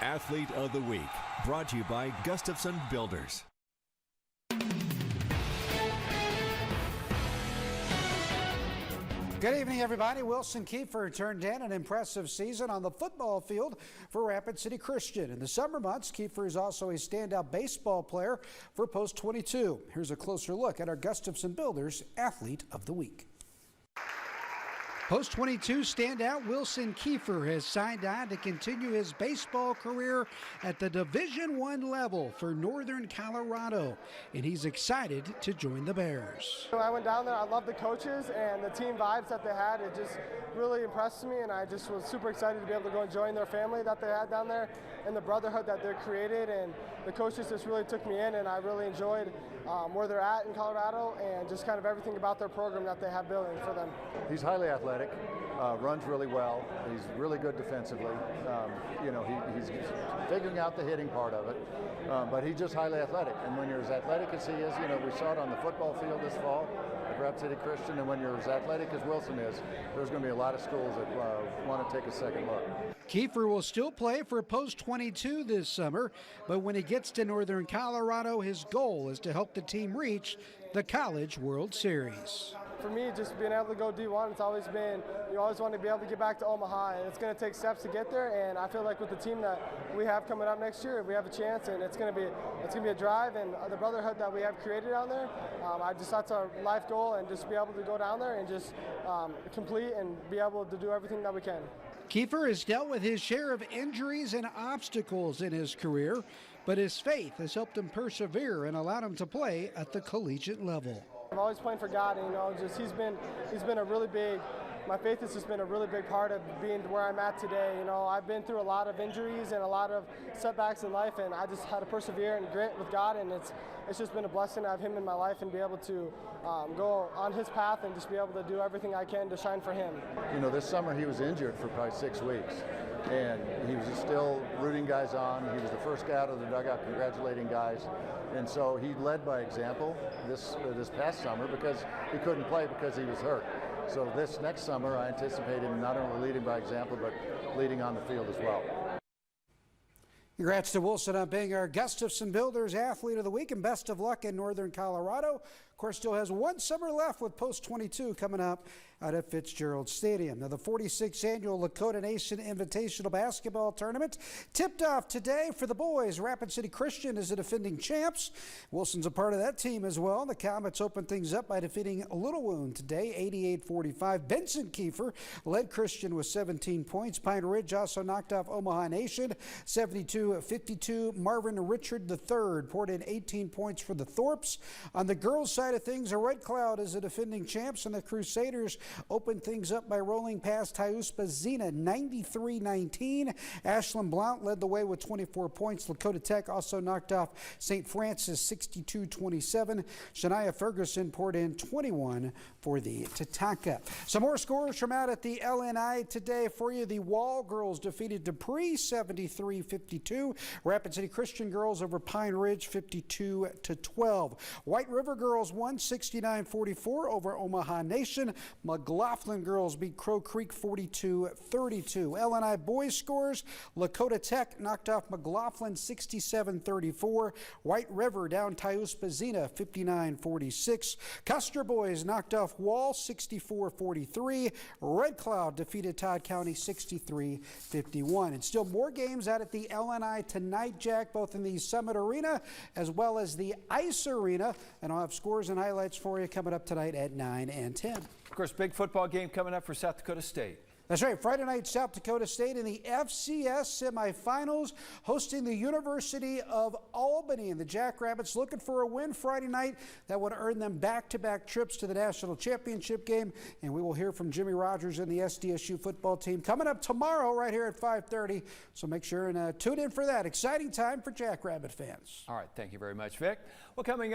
Athlete of the Week, brought to you by Gustafson Builders. Good evening, everybody. Wilson Kieffer turned in an impressive season on the football field for Rapid City Christian. In the summer months, Kieffer is also a standout baseball player for Post 22. Here's a closer look at our Gustafson Builders Athlete of the Week. Post 22 standout Wilson Kieffer has signed on to continue his baseball career at the Division I level for Northern Colorado, and he's excited to join the Bears. When I went down there, I loved the coaches and the team vibes that they had. It just really impressed me, and I just was super excited to be able to go and join their family that they had down there and the brotherhood that they're created, and the coaches just really took me in, and I really enjoyed where they're at in Colorado and just kind of everything about their program that they have building for them. He's highly athletic, runs really well. He's really good defensively. He's figuring out the hitting part of it, but he's just highly athletic. And when you're as athletic as he is, we saw it on the football field this fall at Rapid City Christian, and when you're as athletic as Wilson is, there's going to be a lot of schools that want to take a second look. Kieffer will still play for Post 22 this summer, but when he gets to Northern Colorado, his goal is to help the team reach the College World Series. For me, just being able to go D1, it's always been, you always want to be able to get back to Omaha, and it's going to take steps to get there, and I feel like with the team that we have coming up next year, we have a chance, and it's going to be a drive, and the brotherhood that we have created down there, that's our life goal, and just be able to go down there and just complete and be able to do everything that we can. Kieffer has dealt with his share of injuries and obstacles in his career, but his faith has helped him persevere and allowed him to play at the collegiate level. I'm always playing for God, and he's been a really big. My faith has just been a really big part of being where I'm at today. I've been through a lot of injuries and a lot of setbacks in life, and I just had to persevere and grit with God, and it's just been a blessing to have him in my life and be able to go on his path and just be able to do everything I can to shine for him. This summer he was injured for probably 6 weeks, and he was still rooting guys on. He was the first guy out of the dugout congratulating guys, and so he led by example this past summer because he couldn't play because he was hurt. So this next summer, I anticipate him not only leading by example, but leading on the field as well. Congrats to Wilson on being our Gustafson Builders Athlete of the Week, and best of luck in Northern Colorado. Of course, still has one summer left with Post 22 coming up out at Fitzgerald Stadium. Now, the 46th annual Lakota Nation Invitational Basketball Tournament tipped off today for the boys. Rapid City Christian is the defending champs. Wilson's a part of that team as well. The Comets opened things up by defeating Little Wound today, 88-45. Benson Kieffer led Christian with 17 points. Pine Ridge also knocked off Omaha Nation, 72-52. Marvin Richard III poured in 18 points for the Thorpes. On the girls' side of things, a Red Cloud is the defending champs, and the Crusaders opened things up by rolling past Tayuspazina 93-19. Ashland Blount led the way with 24 points. Lakota Tech also knocked off St. Francis 62-27. Shania Ferguson poured in 21 for the Tatanka. Some more scores from out at the LNI today for you. The Wall girls defeated Dupree 73-52. Rapid City Christian girls over Pine Ridge 52-12. White River girls won 69-44 over Omaha Nation. McLaughlin girls beat Crow Creek 42-32. LNI boys scores: Lakota Tech knocked off McLaughlin 67-34. White River down Tayuspazina 59-46. Custer boys knocked off Wall 64-43. Red Cloud defeated Todd County 63-51. And still more games out at the LNI tonight, Jack, both in the Summit Arena as well as the Ice Arena. And I'll have scores and highlights for you coming up tonight at 9 and 10. Of course, big football game coming up for South Dakota State. That's right. Friday night, South Dakota State in the FCS semifinals, hosting the University of Albany. And the Jackrabbits looking for a win Friday night that would earn them back-to-back trips to the national championship game. And we will hear from Jimmy Rogers and the SDSU football team coming up tomorrow right here at 5:30. So make sure and tune in for that. Exciting time for Jackrabbit fans. All right. Thank you very much, Vic. Well, coming up.